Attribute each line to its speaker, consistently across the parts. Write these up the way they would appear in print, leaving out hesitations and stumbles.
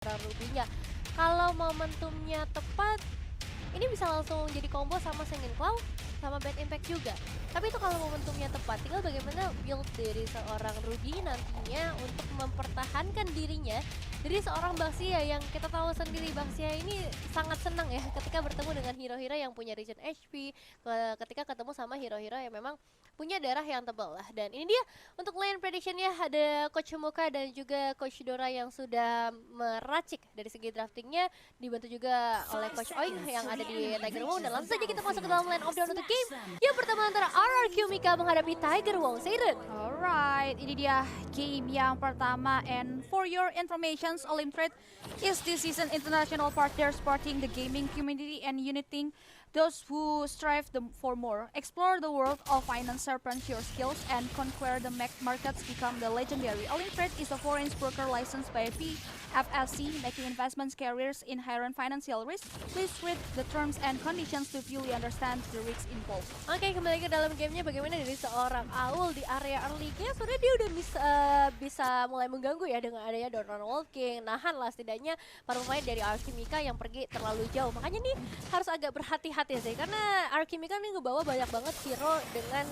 Speaker 1: seorang Ruby-nya. Kalau momentumnya tepat, ini bisa langsung jadi combo sama Singing Cloud sama Bad Impact juga. Tapi itu kalau momentumnya tepat, tinggal bagaimana build dari seorang Ruby nantinya untuk mempertahankan dirinya dari seorang Baxia yang kita tahu sendiri Baxia ini sangat senang ya ketika bertemu dengan hero-hero yang punya regen HP, ketika ketemu sama hero-hero yang memang punya darah yang tebal lah. Dan ini dia untuk lane predictionnya, ada Coach Muka dan juga Coach Dora yang sudah meracik dari segi draftingnya, dibantu juga oleh Coach Oing yang ada di Tiger Wong. Dan langsung saja kita masuk ke dalam lane of down untuk game yang pertama antara RRQ Mika menghadapi Tiger Wong Seiren.
Speaker 2: Alright, ini dia game yang pertama, and for your information, Olim Trade is this season international partner supporting the gaming community and uniting those who strive for more. Explore the world of finance, sharpen your skills, and conquer the markets, become the legendary. Olim Trade is a foreign broker licensed by PFSC, making investments careers inherent financial risk. Please read the terms and conditions to fully understand the risks involved.
Speaker 1: Oke, kembali ke dalam gamenya, bagaimana dari seorang Aul di area early game. Sebenarnya dia udah bisa mulai mengganggu ya dengan adanya Doran Wolf King. Nahan lah setidaknya para pemain dari Alchemica yang pergi terlalu jauh. Makanya nih harus agak berhati-hati sih, karena Alchemica nih ngebawa banyak banget hero dengan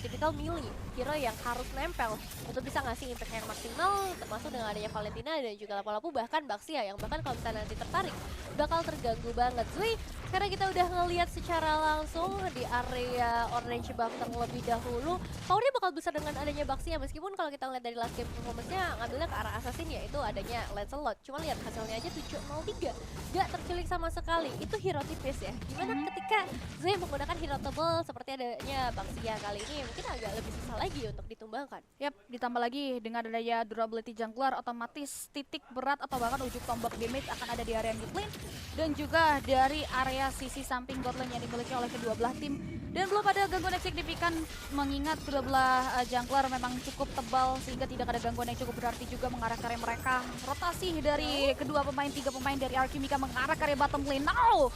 Speaker 1: tipikal melee, hero yang harus nempel untuk bisa ngasih impact yang maksimal, termasuk dengan adanya Valentina dan juga lapu-lapu, bahkan Baxia yang bahkan kalau misalnya nanti tertarik bakal terganggu banget. Zui, karena kita udah ngelihat secara langsung di area orange buff terlebih dahulu, powernya bakal besar dengan adanya Baxia, meskipun kalau kita lihat dari last game performance-nya ngambilnya ke arah assassin, yaitu adanya Lancelot. Cuma lihat hasilnya aja 703, gak terculik sama sekali. Itu hero tipis ya, gimana ketika Zui menggunakan hero tebal seperti adanya Baxia kali ini, mungkin agak lebih susah lagi untuk ditumbangkan.
Speaker 2: Yap, ditambah lagi dengan adanya durability jungler, otomatis titik berat atau bahkan ujung tombak damage akan ada di area mid lane dan juga dari area sisi samping bot lane yang dimiliki oleh kedua belah tim. Dan belum ada gangguan yang signifikan mengingat kedua belah jungler memang cukup tebal sehingga tidak ada gangguan yang cukup berarti juga mengarah ke area mereka. Rotasi dari kedua pemain, 3 pemain dari Alchemica mengarah ke area bottom lane. Now,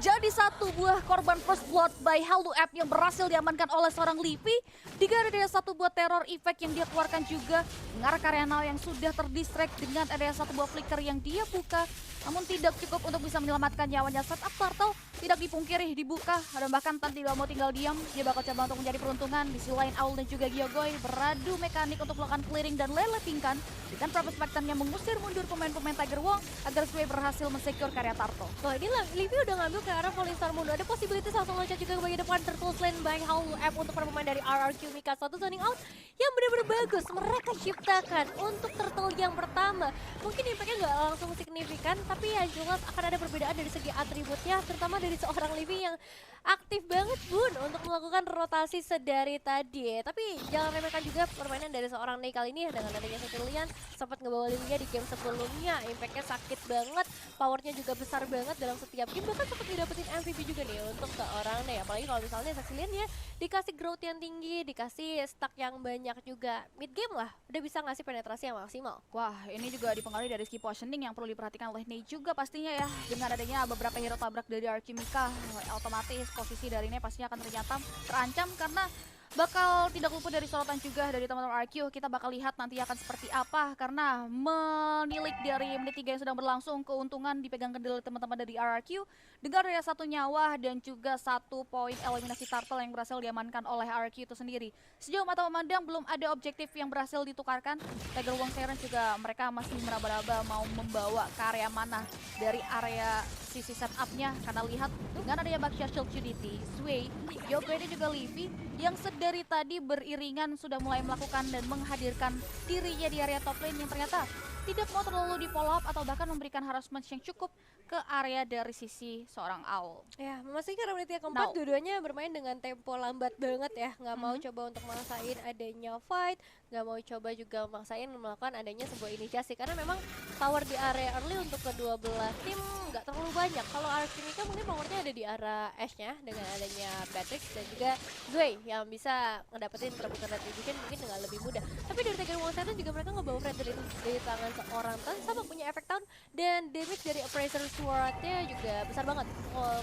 Speaker 2: jadi satu buah korban first blood by Hello App yang berhasil diamankan oleh seorang Livi. Dengan ada satu buah terror effect yang dia keluarkan juga mengarah ke area Now yang sudah terdistract dengan ada satu buah flicker yang dia buka. Namun tidak cukup untuk bisa menyelamatkan nyawanya. Setup turtle tidak dipungkiri dibuka, dan bahkan Tan tidak mau tinggal diam. Dia bakal coba untuk mencari peruntungan. Di sisi lain Aul dan juga Gyogoy beradu mekanik untuk melakukan clearing dan leletingkan dengan purpose factornya mengusir mundur pemain-pemain Tiger Wong agar Sway berhasil mensecure karya Turtle.
Speaker 1: Oh, ini Livi udah ngambil ke arah Falling Star Mundo. Ada possibility langsung loncat juga ke bagian depan. Turtle Lane by Hello App untuk para pemain dari RRQ Mika. Satu zoning out yang benar-benar bagus mereka ciptakan untuk Turtle yang pertama. Mungkin impactnya nggak langsung signifikan, tapi yang jelas akan ada perbedaan dari segi atributnya, terutama dari seorang Livi yang aktif banget Bun untuk melakukan rotasi sedari tadi. Tapi jangan remehkan juga permainan dari seorang Ney kali ini dengan adanya Cecilian sempat ngebawa Livinya di game sebelumnya. Impactnya sakit banget, powernya juga besar banget dalam setiap game, bahkan sempat didapetin MVP juga nih untuk seorang Ney. Apalagi kalau misalnya Cecilian ya dikasih growth yang tinggi, dikasih stack yang banyak juga. Mid game lah udah bisa ngasih penetrasi yang maksimal.
Speaker 2: Wah, ini juga dipengaruhi dari skill positioning yang perlu diperhatikan oleh Ney juga pastinya ya. Dengan adanya beberapa hero tabrak dari Alchemica, otomatis posisi dari Ney pastinya akan terancam karena bakal tidak luput dari sorotan juga dari teman-teman RQ. Kita bakal lihat nanti akan seperti apa karena menilik dari menit 3 yang sedang berlangsung, keuntungan dipegang kendali teman-teman dari RRQ dengan ada 1 nyawa dan juga 1 poin eliminasi turtle yang berhasil diamankan oleh RRQ itu sendiri. Sejauh mata memandang belum ada objektif yang berhasil ditukarkan. Tiger Wong Seiren juga mereka masih meraba-raba mau membawa ke area mana dari area sisi setupnya, karena lihat dengan adanya Baxia Shield Trinity, Sway, Gyogoy dan juga Livi yang sedari tadi beriringan sudah mulai melakukan dan menghadirkan dirinya di area top lane yang ternyata tidak mau terlalu di follow up atau bahkan memberikan harassment yang cukup ke area dari sisi seorang Aul.
Speaker 1: Ya, memastikan menit yang keempat dua-duanya bermain dengan tempo lambat banget ya. Nggak mau coba untuk maksain adanya fight, nggak mau coba juga maksain melakukan adanya sebuah inisiasi. Karena memang power di area early untuk kedua belah tim nggak terlalu banyak. Kalau Alchemica mungkin powernya ada di arah Ashe-nya dengan adanya Batrix dan juga Zui yang bisa ngedapetin perebutan retribution mungkin dengan lebih mudah. Tapi dari Tiger Wong Seiren juga mereka ngebawa Fred dari tangan seorang Tan sama punya efek Town, dan damage dari Appraiser Sword-nya juga besar banget.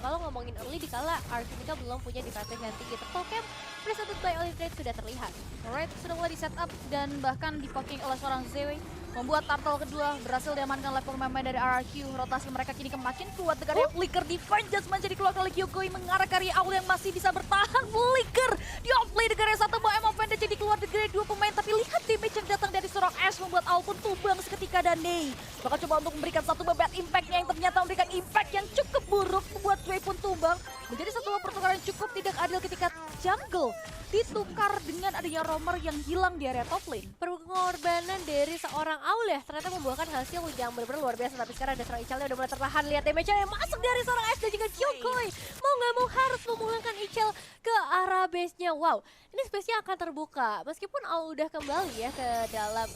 Speaker 1: Kalau ngomongin early dikala Alchemica belum punya defensive yang tinggi. Turtle Camp presented by Olim Trade sudah terlihat.
Speaker 2: Alright, sudah mulai di setup dan bahkan dipoking oleh seorang Zewe. membuat turtle kedua berhasil diamankan oleh pemain dari RRQ. Rotasi mereka kini makin kuat dengan Flicker Divine Judgment jadi keluar oleh Kyogoi mengarah ke area awal yang masih bisa bertahan. Flicker di offlane dengan area 1 bawa MOV dan jadi keluar dari 2 pemain, tapi lihat damage yang datang dari seorang Ash membuat Aul pun tumbang seketika dan Ney bakal coba untuk memberikan satu bad impact-nya yang ternyata memberikan impact yang cukup buruk membuat Wei pun tumbang. Menjadi satu pertukaran yang cukup tidak adil ketika jungle ditukar dengan adanya roamer yang hilang di area top lane.
Speaker 1: Pengorbanan dari seorang Aul ya ternyata membuahkan hasil yang benar-benar luar biasa. Tapi sekarang ada seorang Ichelnya udah mulai tertahan. Lihat damage yang masuk dari seorang Ash dan juga Kyogoi. Mau nggak mau harus memulangkan Ichel ke arah base-nya. Wow, ini space-nya akan terbuka. Meskipun Aul udah kembali ya ke dalam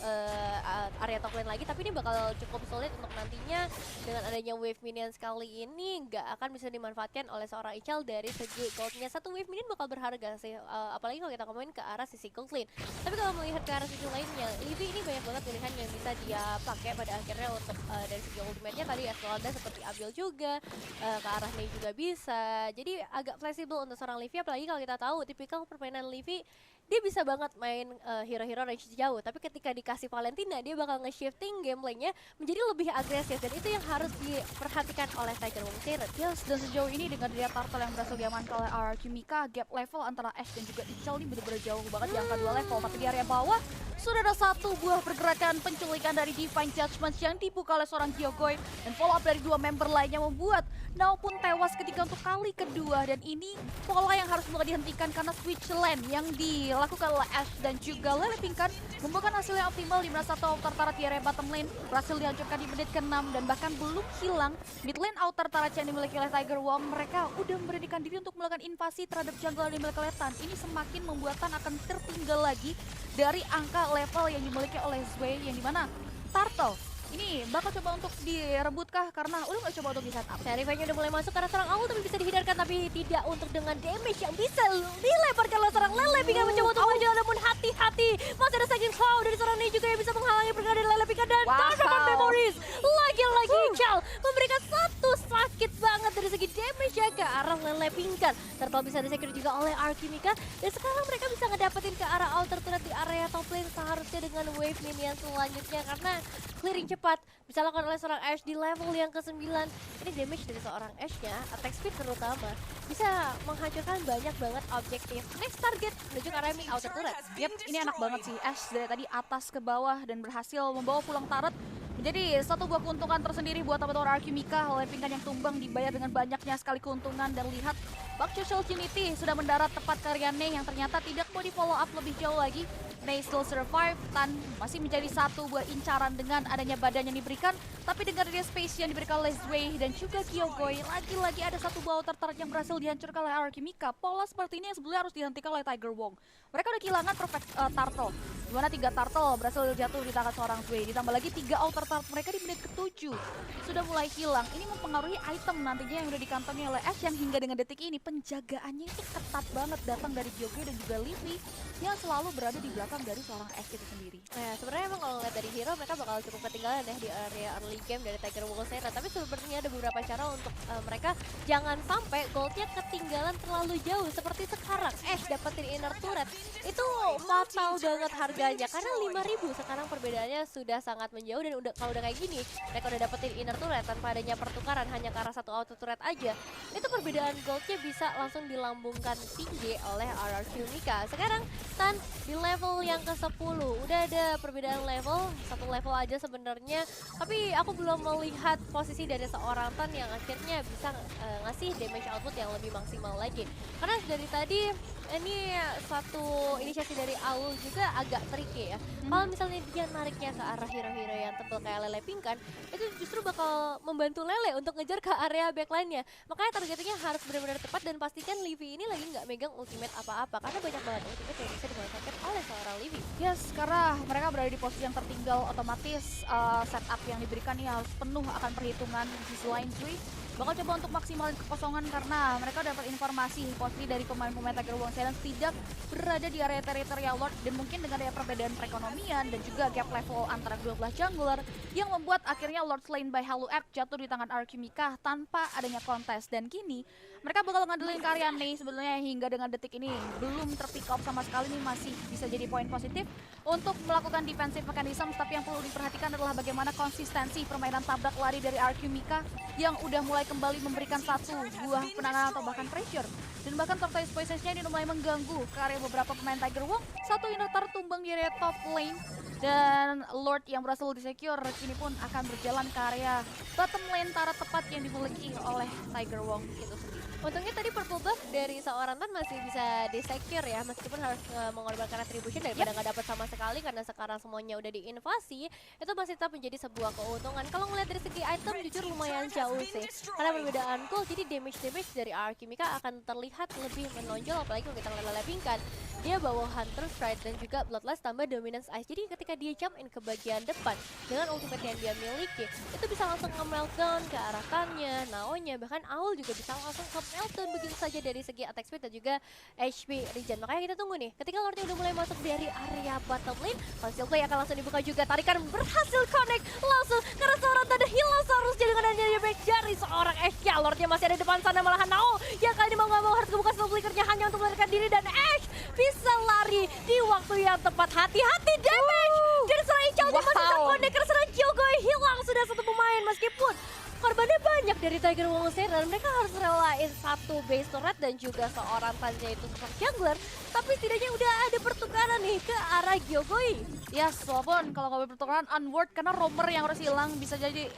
Speaker 1: area top lane lagi, tapi ini bakal cukup sulit untuk nantinya dengan adanya wave minion sekali ini nggak akan bisa dimanfaatkan oleh seorang Ichel dari segi goldnya. Satu wave minion bakal berharga sih, apalagi kalau kita ngomongin ke arah sisi gold lane. Tapi kalau melihat ke arah sisi lainnya, Livy ini banyak banget pilihan yang bisa dia pakai pada akhirnya untuk dari segi ultimate-nya tadi Esmeralda seperti ambil juga, ke arah Ney juga bisa. Jadi agak fleksibel untuk seorang Livy, apalagi kalau kita tahu tipikal permainan Livy dia bisa banget main hero-hero range jauh, tapi ketika dikasih Valentina dia bakal nge-shifting gameplaynya menjadi lebih agresif, dan itu yang harus diperhatikan oleh Tiger Wong Cheret.
Speaker 2: Yes, dan sejauh ini dengan dia turtle yang berhasil diamankan oleh RRQ Mika, gap level antara Ash dan juga Ichel ini benar-benar jauh banget di angka 2 level. Tapi di area bawah sudah ada satu buah pergerakan penculikan dari Divine Judgment yang dibuka oleh seorang Kyogoi, dan follow up dari 2 member lainnya membuat Now pun tewas ketika untuk kali kedua, dan ini pola yang harus mulai dihentikan karena switch lane yang dilakukan oleh Ash dan juga Lele Pinkan membuahkan hasil yang optimal, di mana satu outer turret di area bottom lane berhasil dihancurkan di menit ke-6, dan bahkan belum hilang mid lane outer turret yang dimiliki oleh Tiger Wong. Mereka udah memberanikan diri untuk melakukan invasi terhadap jungle yang dimiliki oleh Tan. Ini semakin membuat Tan akan tertinggal lagi dari angka level yang dimiliki oleh Zway, yang dimana Turtle ini bakal coba untuk direbutkah karena udah nggak coba untuk di setup.
Speaker 1: Serifanya udah mulai masuk karena serang Aul, tapi bisa dihindarkan, tapi tidak untuk dengan damage yang bisa dilebarkan oleh serang Lele Pinkan mencoba untuk maju, namun hati-hati masih ada Second Claw dari serang ini juga yang bisa menghalangi pergerakan dari Lele Pinkan, dan Dark Memories lagi-lagi Ichel memberikan satu sakit banget dari segi damage ya ke arah Lele Pinkan. Turtle bisa di-secure juga oleh Archimika, dan sekarang mereka bisa ngedapetin ke arah outer turret di area top lane seharusnya dengan wave minion selanjutnya, karena clearing cepat bisa dilakukan oleh seorang Ash di level yang ke-9. Ini damage dari seorang Ash-nya, attack speed terutama, bisa menghancurkan banyak banget objektif. Next target menuju ke arah outer turret.
Speaker 2: Yap, ini enak banget sih Ash dari tadi atas ke bawah dan berhasil membawa pulang turret. Menjadi satu buah keuntungan tersendiri buat teman-teman RRQ Mika. Lele Pinkan yang tumbang dibayar dengan banyaknya sekali keuntungan, dan lihat Bak Social Trinity sudah mendarat tepat ke area Ney yang ternyata tidak mau di follow up lebih jauh lagi. Ney still survive, Tan masih menjadi satu buah incaran dengan adanya badan yang diberikan, tapi dengan area space yang diberikan oleh Zway dan juga Kyogoi, lagi-lagi ada satu buah outer turret yang berhasil dihancurkan oleh RRQ Mika. Pola seperti ini yang sebelumnya harus dihentikan oleh Tiger Wong. Mereka udah kehilangan perfect turtle, dimana 3 turtle berhasil jatuh di tangan seorang Zway, ditambah lagi 3 outer turret mereka di menit ke-7 sudah mulai hilang. Ini mempengaruhi item nantinya yang udah dikantongi oleh Ash, yang hingga dengan detik ini penjagaannya itu ketat banget datang dari Kyogoi dan juga Livy yang selalu berada di belakang dari seorang Ash itu sendiri.
Speaker 1: Nah, sebenarnya emang kalau ngeliat dari hero mereka bakal cukup ketinggalan ya di area early game dari Tiger Wong Cheret, tapi sebenarnya ada beberapa cara untuk mereka jangan sampai goldnya ketinggalan terlalu jauh. Seperti sekarang Ash dapetin inner turret itu fatal banget harganya karena 5.000. Sekarang perbedaannya sudah sangat menjauh, dan kalau udah kayak gini mereka udah dapetin inner turret tanpa adanya pertukaran hanya ke arah satu auto turret aja, itu perbedaan goldnya bisa langsung dilambungkan tinggi oleh RRQ Mika. Sekarang Tan di level yang ke-10 udah ada perbedaan level, satu level aja sebenarnya, tapi aku belum melihat posisi dari seorang Tan yang akhirnya bisa ngasih damage output yang lebih maksimal lagi, karena dari tadi ini satu inisiasi dari Aul juga agak tricky ya. Kalau misalnya dia nariknya ke arah hero-hero yang tebel kayak Lele Pinkan, itu justru bakal membantu Lele untuk ngejar ke area backline-nya. Makanya targetingnya harus benar-benar tepat, dan pastikan Livy ini lagi nggak megang ultimate apa-apa, karena banyak banget ultimate yang bisa dimanfaatkan oleh seorang Livy.
Speaker 2: Yes, karena mereka berada di posisi yang tertinggal, otomatis setup yang diberikan ini harus penuh akan perhitungan di sisi lain Zui. bakal coba untuk maksimalin kekosongan karena mereka dapat informasi posisi dari pemain-pemain Tiger Wong Serens tidak berada di area teritorial Lord, dan mungkin dengan ada perbedaan perekonomian dan juga gap level antara kedua belah jungler yang membuat akhirnya Lord Slain by Halo App jatuh di tangan Archimika tanpa adanya kontes. Dan kini mereka bakal ngandelin karya Ney sebenarnya hingga dengan detik ini belum terpick up sama sekali, nih masih bisa jadi poin positif untuk melakukan defensive mechanism. Tapi yang perlu diperhatikan adalah bagaimana konsistensi permainan tabrak lari dari Archimika yang udah mulai kembali memberikan satu buah penanganan atau bahkan pressure. Dan bahkan Tortoise Poisons-nya ini mulai mengganggu ke area beberapa pemain Tiger Wong. Satu Inotar tumbang di area top lane, dan Lord yang berhasil di-secure kini pun akan berjalan ke area bottom lane Tara tepat yang dimiliki oleh Tiger Wong itu sendiri.
Speaker 1: Untungnya tadi purple buff dari seorang Tan masih bisa di-secure ya, meskipun harus mengorbankan retribution daripada nggak dapat sama sekali karena sekarang semuanya udah diinvasi, itu masih tetap menjadi sebuah keuntungan. Kalau ngeliat dari segi item jujur lumayan jauh sih, karena perbedaan cool, jadi damage dari Archimika akan terlihat lebih menonjol, apalagi kalau kita ngeliat dia bawa Hunter Stride dan juga Bloodlust tambah Dominance Ice. Jadi ketika dia jump in ke bagian depan dengan ultimate yang dia miliki, itu bisa langsung nge-meltdown ke arah Tannya, Naonya, bahkan Owl juga bisa langsung ke-meltdown begitu saja dari segi attack speed dan juga HP regen. Makanya kita tunggu nih, ketika Lordnya udah mulai masuk dari area bottom lane, Conceal Play akan langsung dibuka juga. Tarikan berhasil connect langsung karena seorang tanda hilang seharusnya dengan adanya damage dari seorang Ashe. Ya, Lordnya masih ada di depan sana, malahan Nao yang kali ini mau nggak mau harus membuka snow flickernya hanya untuk melarikan diri, dan Ashe bisa lari di waktu yang tepat. Hati-hati damage dari seorang Ichao-nya masih terkonek karena seorang Kyogoi hilang sudah satu pemain. Meskipun korbannya banyak dari Tiger Wong Serens, mereka harus relain satu base turret dan juga seorang Tanja itu seorang jungler, tapi setidaknya udah ada pertukaran nih ke arah Kyogoi.
Speaker 2: Yes, walaupun kalau nggak pertukaran unword karena roamer yang harus hilang bisa jadi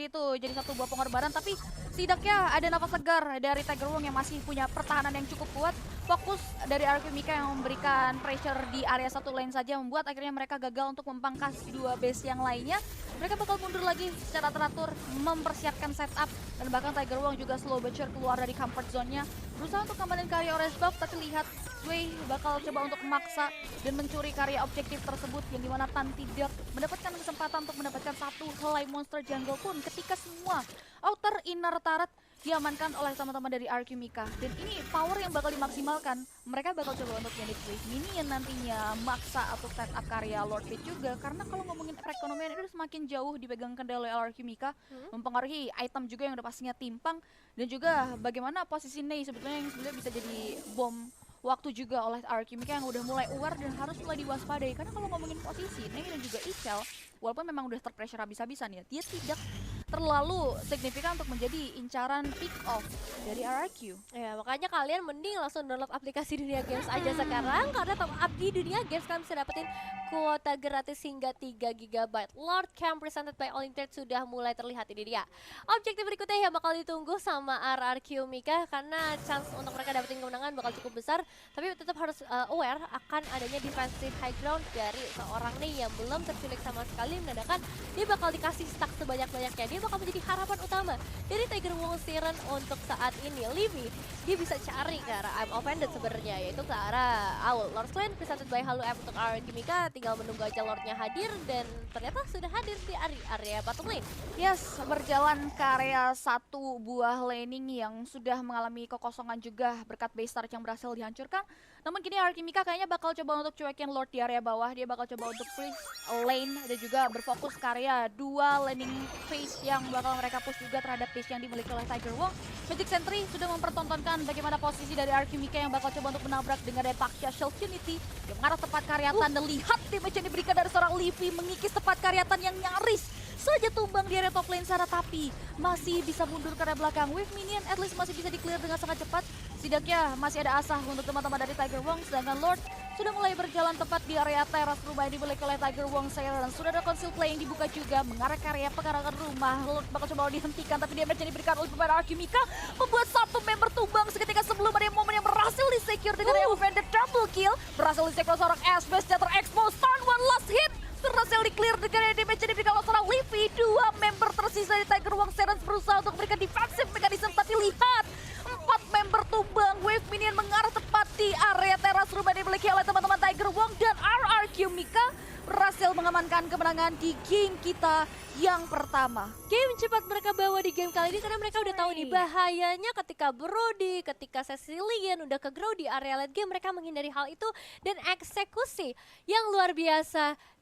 Speaker 2: itu jadi satu buah pengorbanan, tapi setidaknya ada nafas segar dari Tiger Wong yang masih punya pertahanan yang cukup kuat. Fokus dari Archimika yang memberikan pressure di area satu lane saja membuat akhirnya mereka gagal untuk mempangkas dua base yang lainnya. Mereka bakal mundur lagi secara teratur, mempersiapkan setup, dan bahkan Tiger Wong juga slow but sure keluar dari comfort zone-nya, berusaha untuk kembaliin karya orange buff, tapi lihat Sway bakal coba untuk memaksa dan mencuri karya objektif tersebut, yang dimana Tan tidak mendapatkan kesempatan untuk mendapatkan satu helai monster jungle pun ketika semua outer inner turret diamankan oleh teman-teman dari Archimika. Dan ini power yang bakal dimaksimalkan. Mereka bakal coba untuk unit wave minion nantinya, maksa atau set up karya Lord Pit juga, karena kalau ngomongin perekonomian itu semakin jauh dipegang kendali oleh Archimika, mempengaruhi item juga yang udah pastinya timpang, dan juga bagaimana posisi Ney sebetulnya yang sebenarnya bisa jadi bom waktu juga oleh Archimika yang udah mulai aware dan harus mulai diwaspadai. Karena kalau ngomongin posisi Ney dan juga Ichao, walaupun memang udah terpressure habis-habisan ya, dia tidak terlalu signifikan untuk menjadi incaran pick off dari RRQ.
Speaker 1: Ya, makanya kalian mending langsung download aplikasi Dunia Games aja sekarang, karena top up di Dunia Games kalian bisa dapetin kuota gratis hingga 3 GB. Lord Camp presented by All Internet sudah mulai terlihat, ini dia. Objektif berikutnya yang bakal ditunggu sama RRQ Mika, karena chance untuk mereka dapetin kemenangan bakal cukup besar, tapi tetap harus aware akan adanya defensive high ground dari seorang nih yang belum terculik sama sekali, menandakan dia bakal dikasih stack sebanyak-banyaknya. Dia bakal menjadi harapan utama dari Tiger Wong Serens untuk saat ini. Livy, dia bisa cari ke arah I'm Offended sebenarnya, yaitu ke arah Owl. Lord Slain presented by Halo App untuk Archimika, tinggal menunggu aja Lordnya hadir, dan ternyata sudah hadir di area bottom lane.
Speaker 2: Yes, berjalan ke area satu buah laning yang sudah mengalami kekosongan juga berkat base start yang berhasil dihancurkan. Namun kini Archimika kayaknya bakal coba untuk cuekin Lord di area bawah. Dia bakal coba untuk freeze lane dan juga berfokus ke area dua laning phase yang bakal mereka push juga terhadap base yang dimiliki oleh Tiger Wong. Magic Sentry sudah mempertontonkan bagaimana posisi dari Archimika yang bakal coba untuk menabrak dengan Repaxia Shell Trinity yang mengarah tepat karyatan, dan lihat damage yang diberikan dari seorang Livy mengikis tepat karyatan yang nyaris saja tumbang di area top lane sana, tapi masih bisa mundur ke area belakang. Wave minion at least masih bisa di-clear dengan sangat cepat. Setidaknya masih ada asah untuk teman-teman dari Tiger Wong, sedangkan Lord sudah mulai berjalan tepat di area teras rumah yang dimiliki oleh Tiger Wong Serens. Sudah ada conceal play yang dibuka juga mengarah ke area pekarangan rumah. Lord bakal coba dihentikan, tapi damage yang diberikan oleh pemain Archimika membuat satu member tumbang seketika sebelum ada momen yang berhasil di-secure dengan Offended double kill. Berhasil di-secure seorang Asbest yang ter-expose. Turn one last hit berhasil di-clear dengan damage yang diberikan oleh seorang Livy. Dua member tersisa dari Tiger Wong Serens berusaha untuk memberikan defensive mechanism, tapi lihat 4 member tumbang. Wave minion mengarah tepat di area teras rumah dimiliki oleh teman-teman Tiger Wong, dan RRQ Mika berhasil mengamankan kemenangan di game kita yang pertama.
Speaker 1: Game cepat mereka bawa di game kali ini karena mereka udah tahu nih bahayanya ketika Brody, ketika Cecilian udah ke grow di area late game, mereka menghindari hal itu dan eksekusi yang luar biasa